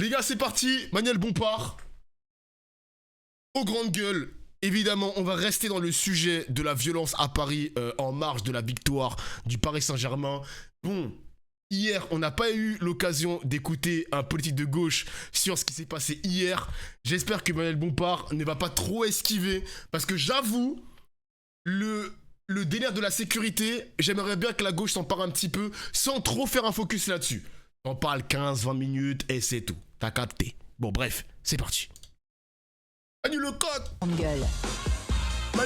Les gars, c'est parti. Manuel Bompard. Aux grandes gueules. Évidemment, on va rester dans le sujet de la violence à Paris en marge de la victoire du Paris Saint-Germain. Bon, hier, on n'a pas eu l'occasion d'écouter un politique de gauche sur ce qui s'est passé hier. J'espère que Manuel Bompard ne va pas trop esquiver parce que j'avoue, le délire de la sécurité, j'aimerais bien que la gauche s'en parle un petit peu sans trop faire un focus là-dessus. On parle 15-20 minutes et c'est tout. T'as capté. Bon, bref, c'est parti. Manu le coq. Manu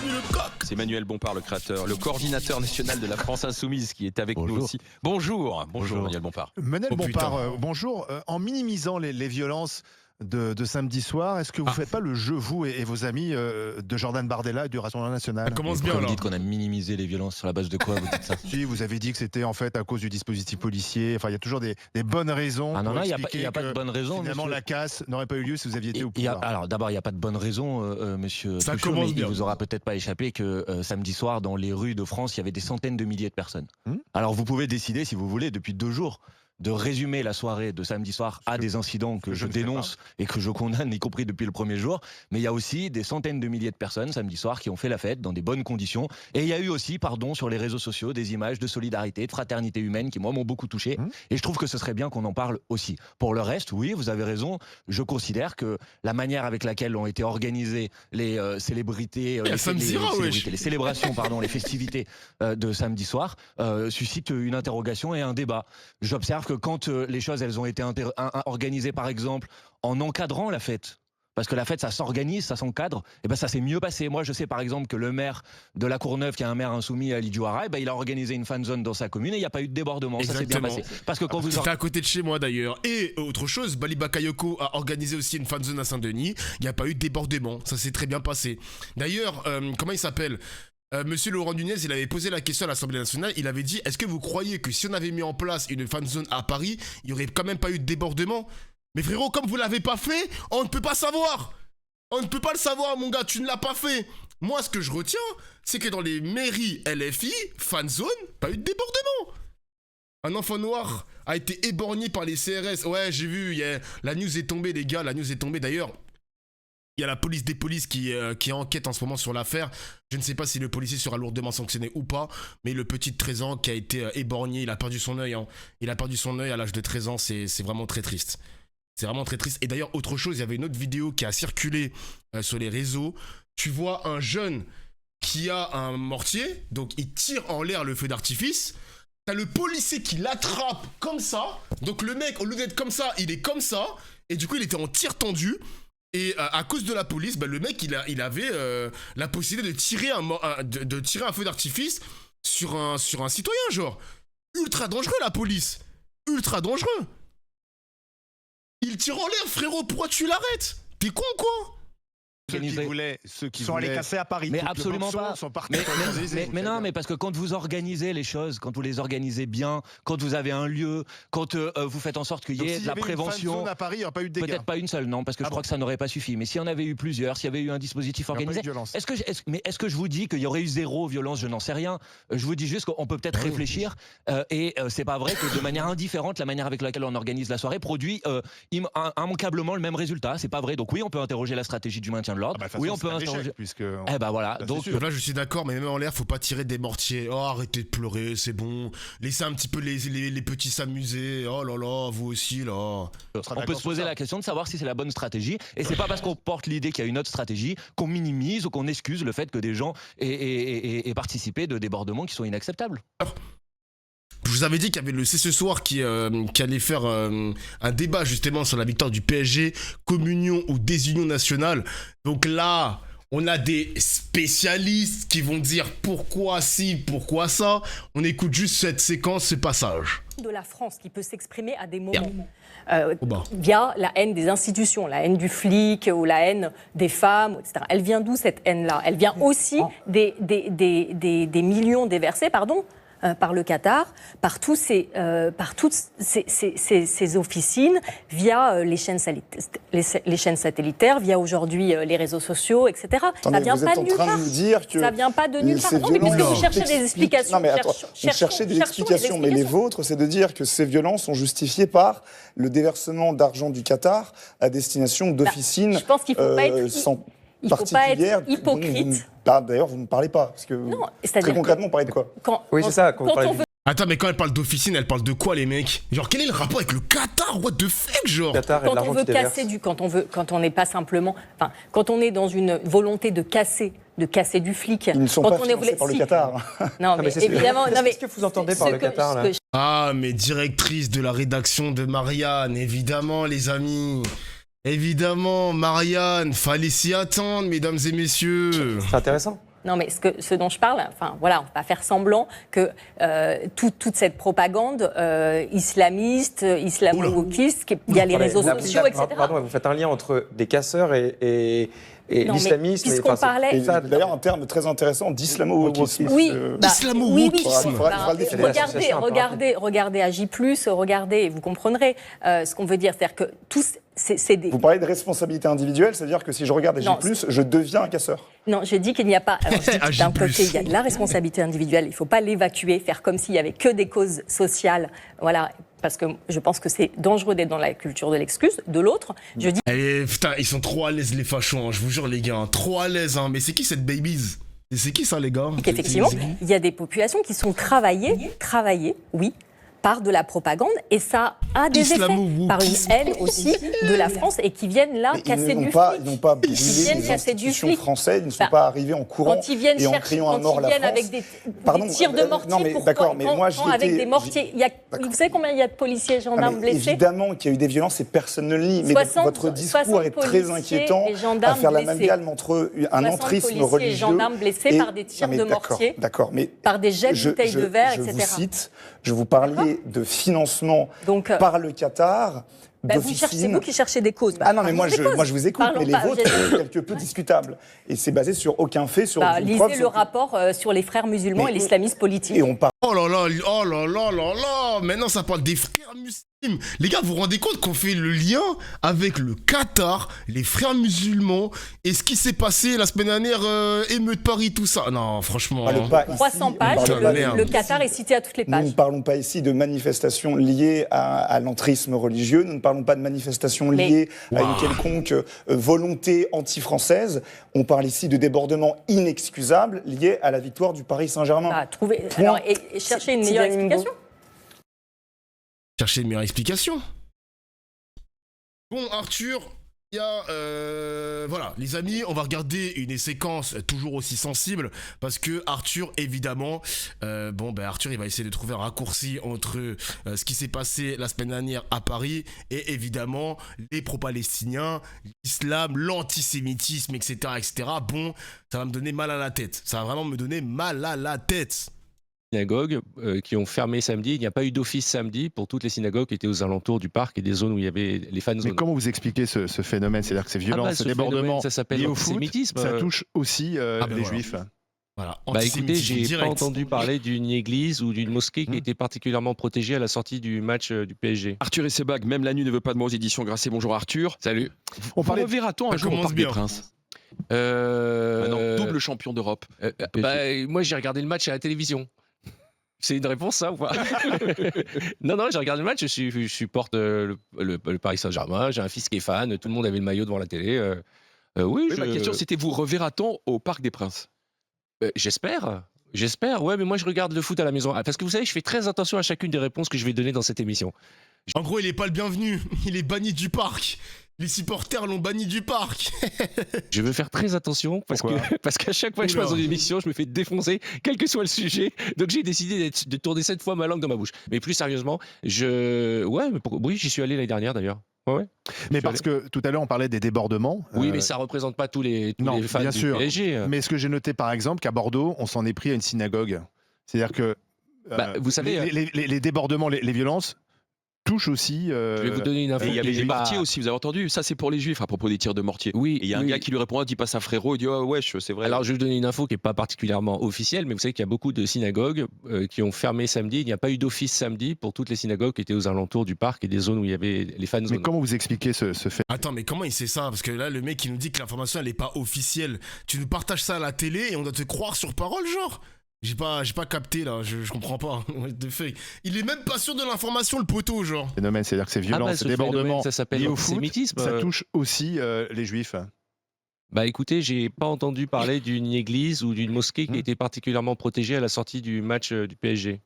le coq. C'est Manuel Bompard, le créateur, le coordinateur national de la France Insoumise qui est avec nous aussi. Bonjour Manuel Bompard. Manuel Bompard, bonjour. En minimisant les violences de samedi soir, est-ce que vous ne faites pas le jeu, vous et vos amis, de Jordan Bardella et du Rassemblement National? Ça commence bien, vous alors. dites qu'on a minimisé les violences sur la base de quoi vous dites ça? Si, vous avez dit que c'était en fait à cause du dispositif policier. Enfin, il y a toujours des bonnes raisons. Ah non, pour il n'y expliquer a pas de bonne raison. Finalement, monsieur. la casse n'aurait pas eu lieu si vous aviez été au pouvoir. Alors d'abord, il n'y a pas de bonne raison, monsieur. Ça Truchot, commence mais bien. il vous aura peut-être pas échappé que samedi soir, dans les rues de France, il y avait des centaines de milliers de personnes. Alors vous pouvez décider, si vous voulez, depuis 2 jours, de résumer la soirée de samedi soir à des incidents que je dénonce et que je condamne, y compris depuis le premier jour. Mais il y a aussi des centaines de milliers de personnes samedi soir qui ont fait la fête dans des bonnes conditions. Et il y a eu aussi, sur les réseaux sociaux, des images de solidarité, de fraternité humaine qui, moi, m'ont beaucoup touché. Et je trouve que ce serait bien qu'on en parle aussi. Pour le reste, oui, vous avez raison. Je considère que la manière avec laquelle ont été organisées les célébrités, les célébrations, les festivités de samedi soir, suscite une interrogation et un débat. J'observe que quand les choses elles ont été organisées par exemple en encadrant la fête, parce que la fête ça s'organise, ça s'encadre, et ben ça s'est mieux passé. Moi je sais par exemple que le maire de la Courneuve, qui est un maire insoumis à Lidjouara, il a organisé une fan zone dans sa commune et il n'y a pas eu de débordement. Ça s'est bien passé. Parce que quand vous c'était à côté de chez moi d'ailleurs. Et autre chose, Bali Bakayoko a organisé aussi une fan zone à Saint-Denis. Il n'y a pas eu de débordement. Ça s'est très bien passé. D'ailleurs, comment il s'appelle? Monsieur Laurent Nunez, il avait posé la question à l'Assemblée nationale. Il avait dit, est-ce que vous croyez que si on avait mis en place une fan zone à Paris, il n'y aurait quand même pas eu de débordement? Mais frérot, comme vous l'avez pas fait, on ne peut pas savoir. On ne peut pas le savoir, mon gars, tu ne l'as pas fait. Moi, ce que je retiens, c'est que dans les mairies LFI, fan zone, pas eu de débordement. Un enfant noir a été éborgné par les CRS. Ouais, j'ai vu, la news est tombée, les gars, la news est tombée. D'ailleurs, il y a la police des polices qui enquête en ce moment sur l'affaire. Je ne sais pas si le policier sera lourdement sanctionné ou pas, mais le petit de 13 ans qui a été éborgné, il a perdu son œil. Il a perdu son œil à l'âge de 13 ans, c'est vraiment très triste. C'est vraiment très triste. Et d'ailleurs, autre chose, il y avait une autre vidéo qui a circulé sur les réseaux. Tu vois un jeune qui a un mortier, donc il tire en l'air le feu d'artifice. T'as le policier qui l'attrape comme ça. Donc le mec, au lieu d'être comme ça, il est comme ça. Et du coup, il était en tir tendu. Et à cause de la police, le mec, il avait la possibilité de tirer un feu d'artifice sur un citoyen, genre. Ultra dangereux, la police. Ultra dangereux. Il tire en l'air, frérot, pourquoi tu l'arrêtes? T'es con, quoi? Ceux qui sont allés casser à Paris. Mais absolument pas. Mais non, mais parce que quand vous organisez les choses, quand vous les organisez bien, quand vous avez un lieu, quand vous faites en sorte qu'il y ait de la prévention. À Paris, il n'y a pas eu de dégâts. Peut-être pas une seule, non, parce que je crois que ça n'aurait pas suffi. Mais s'il y en avait eu plusieurs, s'il y avait eu un dispositif organisé, est-ce que je vous dis qu'il y aurait eu 0 violence? Je n'en sais rien. Je vous dis juste qu'on peut peut-être réfléchir. Et c'est pas vrai que de manière indifférente, la manière avec laquelle on organise la soirée produit immanquablement le même résultat. C'est pas vrai. Donc oui, on peut interroger la stratégie du maintien de l'ordre. Oui, on peut interroger. Voilà. Donc là, je suis d'accord, mais même en l'air, faut pas tirer des mortiers. Oh, arrêtez de pleurer, c'est bon. Laissez un petit peu les petits s'amuser. Oh là là, vous aussi là. On peut se poser la question de savoir si c'est la bonne stratégie. Et c'est pas parce qu'on porte l'idée qu'il y a une autre stratégie qu'on minimise ou qu'on excuse le fait que des gens aient participé de débordements qui sont inacceptables. Je vous avais dit qu'il y avait le C'est ce soir qui allait faire un débat justement sur la victoire du PSG, communion ou désunion nationale. Donc là, on a des spécialistes qui vont dire pourquoi ci, pourquoi ça. On écoute juste cette séquence, ce passage. De la France qui peut s'exprimer à des moments via la haine des institutions, la haine du flic ou la haine des femmes, etc. Elle vient d'où cette haine-là? Elle vient aussi des millions déversés, par le Qatar, par toutes ces officines, via les chaînes satellitaires, via aujourd'hui les réseaux sociaux, etc. Ça vient pas de nulle part. Ça vient pas de nulle part. Non, mais puisque vous cherchez des explications. Non, mais attends, vous cherchez des explications, mais les vôtres, c'est de dire que ces violences sont justifiées par le déversement d'argent du Qatar à destination d'officines je pense qu'il faut pas être... Il ne faut pas être hypocrite. D'ailleurs, vous ne parlez pas. Parce que très concrètement, vous parlez de quoi? Oui, c'est ça. Attends, mais quand elle parle d'officine, elle parle de quoi, les mecs? Genre, quel est le rapport avec le Qatar? What the fuck, genre? Quand on veut casser quand on n'est pas simplement... Enfin, quand on est dans une volonté de casser du flic... Ils ne sont pas financés par le Qatar. Non, mais évidemment... Qu'est-ce que vous entendez par le Qatar, là? Ah, mais directrice de la rédaction de Marianne, évidemment, les amis. Évidemment, Marianne, fallait s'y attendre, mesdames et messieurs. C'est intéressant. Non, mais ce dont je parle, enfin voilà, on va pas faire semblant que toute cette propagande islamiste, islamo-wokiste, il y a les réseaux sociaux, etc. Pardon, vous faites un lien entre des casseurs et l'islamisme. Puisqu'on parlait... D'ailleurs, un terme très intéressant d'islamo-wokisme. Oui, islamo-wokisme. Regardez AJ+, regardez, vous comprendrez ce qu'on veut dire. C'est-à-dire que tous... Vous parlez de responsabilité individuelle, c'est-à-dire que si je regarde AJ+, je deviens un casseur. Non, je dis qu'il n'y a pas... D'un côté, il y a de la responsabilité individuelle, il ne faut pas l'évacuer, faire comme s'il n'y avait que des causes sociales, voilà, parce que je pense que c'est dangereux d'être dans la culture de l'excuse. De l'autre, je dis... Putain, ils sont trop à l'aise, les fachos, hein, je vous jure, les gars, hein, trop à l'aise, hein. Mais c'est qui cette babies? C'est qui ça, les gars? Effectivement, il y a des populations qui sont travaillées, oui, par de la propagande, et ça a des effets, par une haine aussi de la France, et qui viennent là casser du flic. Ils n'ont pas brûlé les institutions françaises, ils ne sont pas arrivés en courant et en criant à mort la France. Avec des tirs de mortier, avec des mortiers. Vous savez combien il y a de policiers et gendarmes blessés? Évidemment qu'il y a eu des violences et personne ne le nie, mais votre discours est très inquiétant à faire l'amalgame entre un entrisme religieux et gendarmes blessés par des tirs de mortier, par des jets de bouteilles de verre, etc. Je vous cite, je vous parlais de financement par le Qatar. C'est vous qui cherchez des causes. Ah non, mais moi je vous écoute, mais les vôtres sont quelque peu discutables. Et c'est basé sur aucun fait, sur lisez preuve, le rapport sur les frères musulmans et l'islamisme politique. Et on parle... Oh là là, maintenant ça parle des frères musulmans. Les gars, vous vous rendez compte qu'on fait le lien avec le Qatar, les frères musulmans, et ce qui s'est passé la semaine dernière, émeute Paris, tout ça. Non, franchement... 300 pages, le Qatar est cité à toutes les pages. Nous ne parlons pas ici de manifestations liées à l'entrisme religieux, nous ne parlons pas de manifestations liées à une quelconque volonté anti-française, on parle ici de débordements inexcusables liés à la victoire du Paris Saint-Germain. Et chercher une meilleure explication. Chercher une meilleure explication. Bon, Arthur, il y a... voilà, les amis, on va regarder une séquence toujours aussi sensible, parce que Arthur, évidemment, Arthur, il va essayer de trouver un raccourci entre ce qui s'est passé la semaine dernière à Paris, et évidemment, les pro-palestiniens, l'islam, l'antisémitisme, etc., etc. Bon, ça va me donner mal à la tête. Ça va vraiment me donner mal à la tête. Synagogues qui ont fermé samedi. Il n'y a pas eu d'office samedi pour toutes les synagogues qui étaient aux alentours du parc et des zones où il y avait les fan zones. Mais comment vous expliquez ce phénomène? C'est-à-dire que ces violences, ce débordement ça s'appelle l'antisémitisme. Ça touche aussi les juifs. Voilà. Écoutez, j'ai pas entendu parler d'une église ou d'une mosquée qui était particulièrement protégée à la sortie du match du PSG. Arthur et Sebag, même la nuit ne veut pas de moi aux éditions Grasset. Bonjour Arthur. Salut. On parlait de verra-t-on un jour au Parc des Princes? Non, double champion d'Europe. Moi, j'ai regardé le match à la télévision. C'est une réponse, ça, ou pas? Non, j'ai regardé le match, je supporte le Paris Saint-Germain, j'ai un fils qui est fan, tout le monde avait le maillot devant la télé. Ma question, c'était vous reverra-t-on au Parc des Princes? J'espère, ouais, mais moi je regarde le foot à la maison. Parce que vous savez, je fais très attention à chacune des réponses que je vais donner dans cette émission. En gros, il est pas le bienvenu, il est banni du parc. Les supporters l'ont banni du parc. Je veux faire très attention parce qu'à chaque fois que je passe dans une émission, je me fais défoncer, quel que soit le sujet. Donc j'ai décidé de tourner 7 fois ma langue dans ma bouche. Mais plus sérieusement, oui, j'y suis allé l'année dernière d'ailleurs. Ouais. Mais parce que tout à l'heure on parlait des débordements. Oui, mais ça représente pas tous les fans bien du sûr. PSG. Mais ce que j'ai noté par exemple qu'à Bordeaux, on s'en est pris à une synagogue. C'est-à-dire que vous savez, les débordements, les violences touche aussi. Je vais vous donner une info. il y avait qui est des pas- mortiers aussi, vous avez entendu? Ça, c'est pour les juifs à propos des tirs de mortier. Oui, Et il y a un oui. gars qui lui répond, dit pas ça frérot, il dit oh, wesh, c'est vrai. Alors, je vais vous donner une info qui n'est pas particulièrement officielle, mais vous savez qu'il y a beaucoup de synagogues qui ont fermé samedi. Il n'y a pas eu d'office samedi pour toutes les synagogues qui étaient aux alentours du parc et des zones où il y avait les fan Mais zones. comment vous expliquez ce fait? Attends, mais comment il sait ça? Parce que là, le mec, il nous dit que l'information, elle est pas officielle. Tu nous partages ça à la télé et on doit te croire sur parole, genre? J'ai pas capté, là. Je comprends pas. What the fuck? Il est même pas sûr de l'information, le poteau, genre. Phénomène, c'est-à-dire que c'est violent, bah, c'est ce débordement phénomène, ça s'appelle lié au foot. l'antisémitisme. Ça touche aussi les juifs. Bah écoutez, j'ai pas entendu parler d'une église ou d'une mosquée qui était particulièrement protégée à la sortie du match du PSG.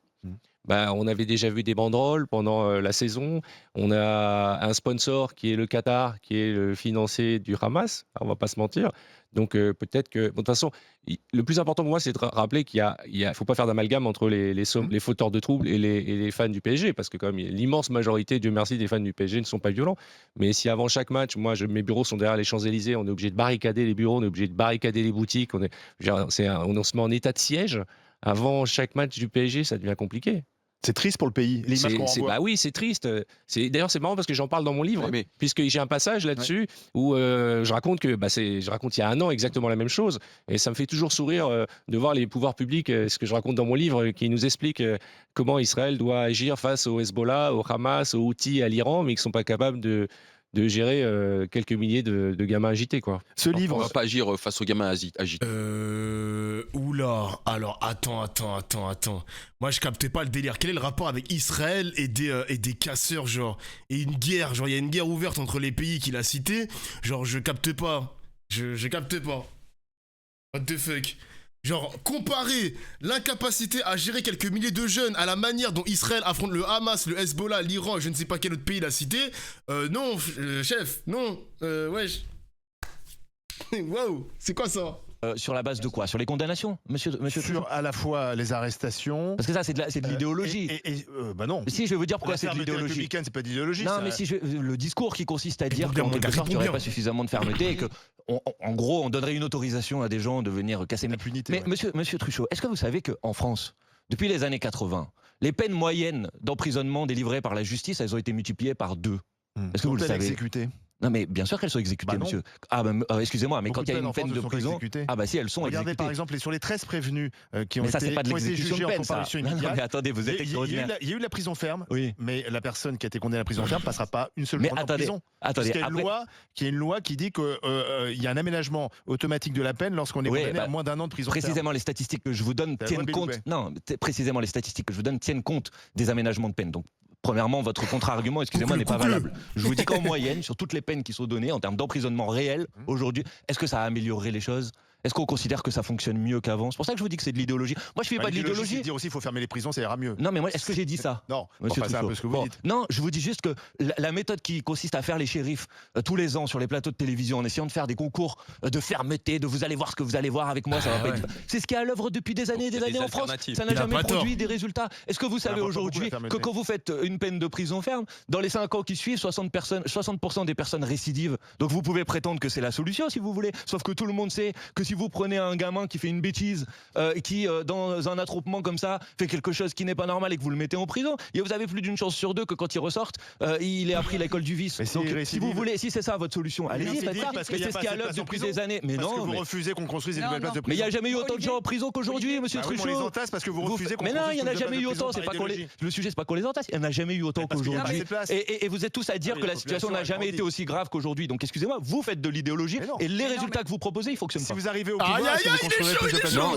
Bah, on avait déjà vu des banderoles pendant la saison. On a un sponsor qui est le Qatar, qui est le financier du Hamas. On va pas se mentir. Donc peut-être que... Bon, de toute façon, le plus important pour moi, c'est de rappeler qu'il faut pas faire d'amalgame entre les fauteurs de troubles et les fans du PSG, parce que quand même, l'immense majorité, Dieu merci, des fans du PSG ne sont pas violents. Mais si avant chaque match, mes bureaux sont derrière les Champs-Élysées, on est obligé de barricader les bureaux, on est obligé de barricader les boutiques, on se met en état de siège, avant chaque match du PSG, ça devient compliqué. C'est triste pour le pays. L'image qu'on renvoie. Bah oui, c'est triste. D'ailleurs, c'est marrant parce que j'en parle dans mon livre, puisque j'ai un passage là-dessus où je raconte que je raconte il y a un an exactement la même chose, et ça me fait toujours sourire de voir les pouvoirs publics, ce que je raconte dans mon livre, qui nous explique comment Israël doit agir face au Hezbollah, au Hamas, aux Houthis, à l'Iran, mais qui ne sont pas capables de gérer quelques milliers de gamins agités, quoi. Ce livre, on va pas agir face aux gamins agités. Oula, alors attends. Moi je captais pas le délire. Quel est le rapport avec Israël et des casseurs, genre? Et une guerre, genre il y a une guerre ouverte entre les pays qu'il a cités. Genre je capte pas. Je capte pas. What the fuck? Genre, comparer l'incapacité à gérer quelques milliers de jeunes à la manière dont Israël affronte le Hamas, le Hezbollah, l'Iran, je ne sais pas quel autre pays il a cité. Non, chef, non, wesh. Waouh, c'est quoi ça? Sur la base de quoi? Sur les condamnations, monsieur sur à la fois les arrestations. Parce que ça, c'est de l'idéologie. Bah non. Si, je veux dire pourquoi c'est de l'idéologie. Républicaine, c'est pas d'idéologie. Non, mais le discours qui consiste à dire qu'en quelque sorte, il n'y aurait pas suffisamment de fermeté et que, en gros, on donnerait une autorisation à des gens de venir casser l'impunité. Mais monsieur Truchot, est-ce que vous savez qu'en France, depuis les années 80, les peines moyennes d'emprisonnement délivrées par la justice, elles ont été multipliées par 2? Est-ce que vous le savez? Exécutées. Non, mais bien sûr qu'elles sont exécutées, monsieur. Ah, excusez-moi, mais quand il y a une peine de prison. Ah, bah si, elles sont Regardez, exécutées. par exemple, sur les 13 prévenus qui ont mais ça, c'est pas de été l'exécution jugés de peine, en comparution ça. immédiate. Non, mais attendez, vous êtes extraordinaire. Il y a eu de la prison ferme, oui. Mais la personne qui a été condamnée à la prison ferme ne passera pas une seule journée en prison. Attendez, parce qu'il y a une loi qui dit qu'il y a un aménagement automatique de la peine lorsqu'on est condamné à moins d'un an de prison ferme. Précisément, les statistiques que je vous donne tiennent compte. Non, précisément, les statistiques que je vous donne tiennent compte des aménagements de peine. Donc, premièrement, votre contre-argument, excusez-moi, n'est pas valable. Je vous dis qu'en moyenne, sur toutes les peines qui sont données, en termes d'emprisonnement réel, aujourd'hui, est-ce que ça a amélioré les choses? Est-ce qu'on considère que ça fonctionne mieux qu'avant? C'est pour ça que je vous dis que c'est de l'idéologie. Moi, je ne fais pas de l'idéologie. Dire aussi qu'il faut fermer les prisons, ça ira mieux. Non, mais moi, est-ce que j'ai dit ça? Non, monsieur c'est un peu ce que vous dites. Non, je vous dis juste que la méthode qui consiste à faire les shérifs tous les ans sur les plateaux de télévision en essayant de faire des concours de fermeté, de vous allez voir ce que vous allez voir avec moi, ça va pas être... C'est ce qui est à l'œuvre depuis des années et des années en France. Ça n'a jamais produit des résultats. Est-ce que vous savez aujourd'hui que quand vous faites une peine de prison ferme, dans les 5 ans qui suivent, 60% des personnes récidives. Donc vous pouvez prétendre que c'est la solution si vous voulez. Sauf que tout le monde sait que si vous prenez un gamin qui fait une bêtise, qui dans un attroupement comme ça fait quelque chose qui n'est pas normal et que vous le mettez en prison, et vous avez plus d'une chance sur 2 que quand il ressorte, il ait appris l'école du vice. Donc si vous voulez, si c'est ça votre solution, allez-y, faites ça. Mais c'est ce qui est à l'œuvre depuis des années. Mais non, parce que vous refusez qu'on construise des nouvelles places de prison. Mais il n'y a jamais eu autant de gens en prison qu'aujourd'hui, monsieur Truchot. On les entasse parce que vous refusez qu'on construise. Mais non, il n'y en a des jamais eu places de autant. prison C'est pas par qu'on les... Le sujet, c'est pas qu'on les entasse. Il n'y en a jamais eu autant qu'aujourd'hui. Et vous êtes tous à dire que la situation n'a jamais été aussi grave qu'aujourd'hui. Donc excusez-moi, vous faites de l'idéologie et les résultats que vous proposez, ils fonctionnent pas. Si vous arrivez au pouvoir, non,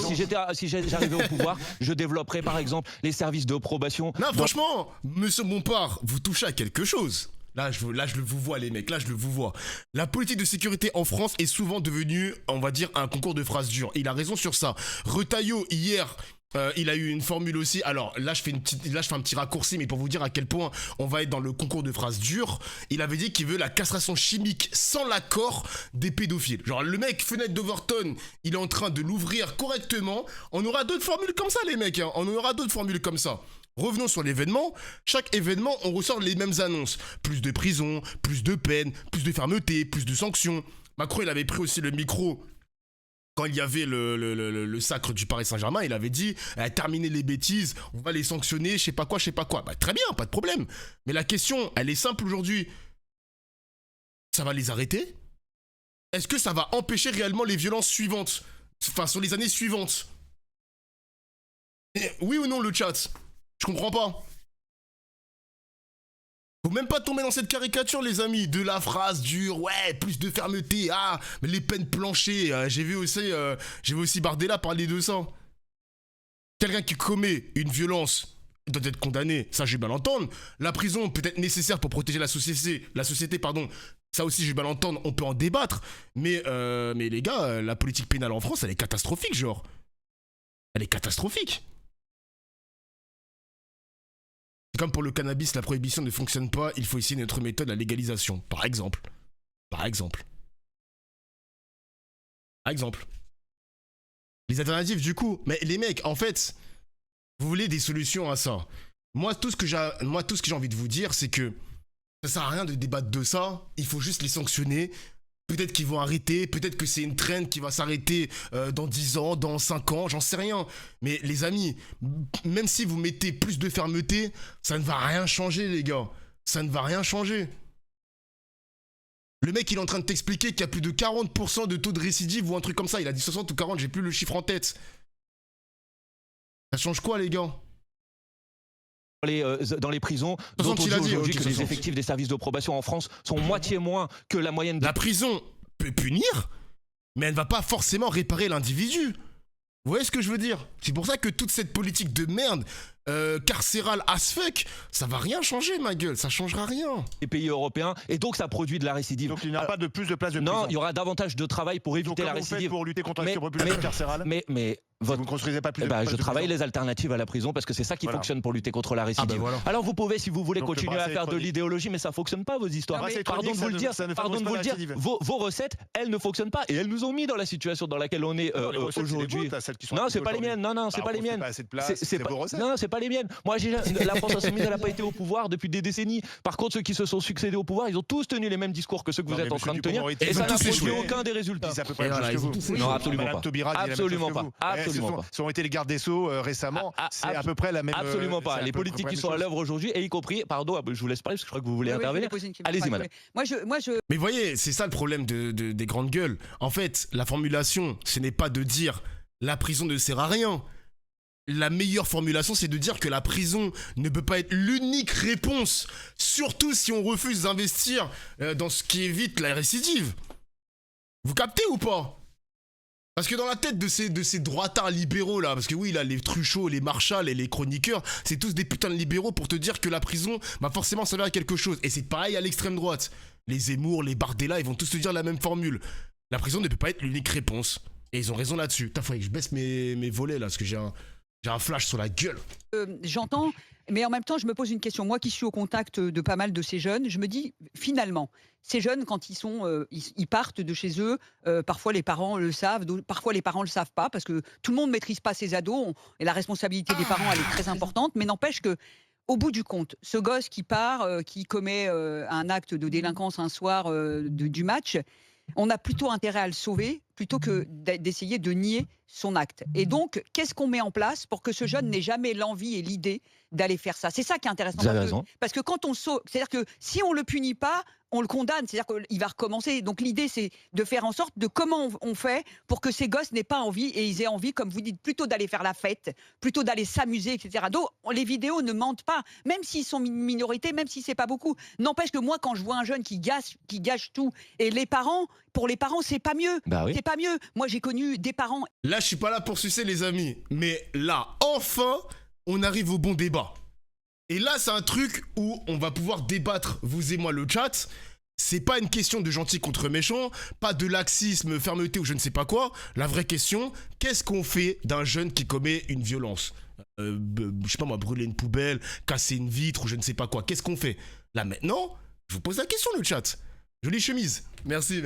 si j'arrivais au pouvoir, je développerais par exemple les services de probation. Non, franchement, monsieur Bompard, vous touchez à quelque chose. Là, je le vous vois, les mecs, là, je le vous vois. La politique de sécurité en France est souvent devenue, on va dire, un concours de phrases dures. Il a raison sur ça. Retailleau, hier... il a eu une formule aussi. Alors là je fais un petit raccourci, mais pour vous dire à quel point on va être dans le concours de phrases dures. Il avait dit qu'il veut la castration chimique sans l'accord des pédophiles. Genre le mec fenêtre d'Overton, il est en train de l'ouvrir correctement. On aura d'autres formules comme ça, les mecs, hein. On aura d'autres formules comme ça. Revenons sur l'événement. Chaque événement, on ressort les mêmes annonces. Plus de prison, plus de peine, plus de fermeté, plus de sanctions. Macron, il avait pris aussi le micro quand il y avait le sacre du Paris Saint-Germain, il avait dit terminez les bêtises, on va les sanctionner, je sais pas quoi. Bah, très bien, pas de problème. Mais la question, elle est simple aujourd'hui. Ça va les arrêter? Est-ce que ça va empêcher réellement les violences suivantes? Enfin, sur les années suivantes? Oui ou non, le chat? Je comprends pas. Faut même pas tomber dans cette caricature, les amis, de la phrase dure, ouais, plus de fermeté, mais les peines planchées. J'ai vu aussi Bardella parler de ça. Quelqu'un qui commet une violence doit être condamné, ça j'ai bien l'entendre. La prison peut être nécessaire pour protéger la société, ça aussi j'ai bien l'entendre, on peut en débattre. Mais les gars, la politique pénale en France, elle est catastrophique, genre. Elle est catastrophique. Comme pour le cannabis, la prohibition ne fonctionne pas, il faut essayer une autre méthode, la légalisation, par exemple. Les alternatives, du coup, mais les mecs, en fait, vous voulez des solutions à ça. Moi, tout ce que j'ai envie de vous dire, c'est que ça sert à rien de débattre de ça, il faut juste les sanctionner. Peut-être qu'ils vont arrêter, peut-être que c'est une trend qui va s'arrêter dans 10 ans, dans 5 ans, j'en sais rien. Mais les amis, même si vous mettez plus de fermeté, ça ne va rien changer, les gars. Ça ne va rien changer. Le mec, il est en train de t'expliquer qu'il y a plus de 40% de taux de récidive ou un truc comme ça. Il a dit 60 ou 40, j'ai plus le chiffre en tête. Ça change quoi, les gars ? Dans les prisons, dont on dit aujourd'hui que les effectifs des services de probation en France sont moitié moins que la moyenne. La prison peut punir, mais elle ne va pas forcément réparer l'individu. Vous voyez ce que je veux dire? C'est pour ça que toute cette politique de merde carcérale as fuck, ça va rien changer, ma gueule, ça changera rien. Les pays européens, et donc ça produit de la récidive. Donc il n'y aura pas de plus de places de prison. Non, il y aura davantage de travail pour éviter la récidive. Vous faites pour lutter contre la surpopulation carcérale. Vous ne construisez pas plus de places de je travaille prison. les alternatives à la prison parce que c'est ça qui fonctionne pour lutter contre la récidive. Voilà. Alors vous pouvez, si vous voulez, donc continuer à faire de l'idéologie, mais ça fonctionne pas vos histoires. Pardon de vous le dire, vos recettes, elles ne fonctionnent pas et elles nous ont mis dans la situation dans laquelle on est aujourd'hui. Non, c'est pas les miennes. Non, c'est pas les miennes. Non, c'est pas les miennes. Moi, la France Insoumise, elle n'a pas été au pouvoir depuis des décennies. Par contre, ceux qui se sont succédés au pouvoir, ils ont tous tenu les mêmes discours que ceux que vous êtes en train de tenir. Et ça n'a produit aucun des résultats. Non, absolument pas. Absolument pas. Absolument pas. Ce ont été les gardes des Sceaux récemment. C'est à peu près la même. Absolument pas. Les politiques qui sont à l'œuvre aujourd'hui, et y compris, pardon, je vous laisse parler parce que je crois que vous voulez intervenir. Allez-y, madame. Mais voyez, c'est ça le problème des grandes gueules. En fait, la formulation, ce n'est pas de dire la prison ne sert à rien. La meilleure formulation, c'est de dire que la prison ne peut pas être l'unique réponse, surtout si on refuse d'investir dans ce qui évite la récidive. Vous captez ou pas ? Parce que dans la tête de ces droitards libéraux là, parce que oui, là, les Truchot, les Marshall et les chroniqueurs, c'est tous des putains de libéraux pour te dire que la prison va forcément servir à quelque chose. Et c'est pareil à l'extrême droite. Les Zemmour, les Bardella, ils vont tous te dire la même formule. La prison ne peut pas être l'unique réponse. Et ils ont raison là-dessus. Putain, faudrait que je baisse mes volets là, parce que j'ai un flash sur la gueule. J'entends, mais en même temps, je me pose une question. Moi qui suis au contact de pas mal de ces jeunes, je me dis, finalement, ces jeunes, quand ils partent de chez eux, parfois les parents le savent, parfois les parents le savent pas, parce que tout le monde ne maîtrise pas ses ados, et la responsabilité des parents, elle est très importante, mais n'empêche que, au bout du compte, ce gosse qui part, qui commet un acte de délinquance un soir du match, on a plutôt intérêt à le sauver plutôt que d'essayer de nier son acte. Et donc, qu'est-ce qu'on met en place pour que ce jeune n'ait jamais l'envie et l'idée d'aller faire ça? C'est ça qui est intéressant. Vous avez raison. Parce que quand on sauve, c'est-à-dire que si on le punit pas, on le condamne, c'est-à-dire qu'il va recommencer. Donc l'idée, c'est de faire en sorte de comment on fait pour que ces gosses n'aient pas envie, et ils aient envie, comme vous dites, plutôt d'aller faire la fête, plutôt d'aller s'amuser, etc. Donc les vidéos ne mentent pas, même s'ils sont une minorité, même si c'est pas beaucoup. N'empêche que moi, quand je vois un jeune qui gâche tout, et pour les parents, c'est pas mieux. Bah oui. C'est pas mieux. Moi, j'ai connu des parents. Là, je suis pas là pour sucer les amis, mais là, enfin, on arrive au bon débat. Et là, c'est un truc où on va pouvoir débattre, vous et moi, le chat. C'est pas une question de gentil contre méchant, pas de laxisme, fermeté ou je ne sais pas quoi. La vraie question, qu'est-ce qu'on fait d'un jeune qui commet une violence ? Je sais pas moi, brûler une poubelle, casser une vitre ou je ne sais pas quoi. Qu'est-ce qu'on fait ? Là maintenant, je vous pose la question, le chat. Jolie chemise. Merci.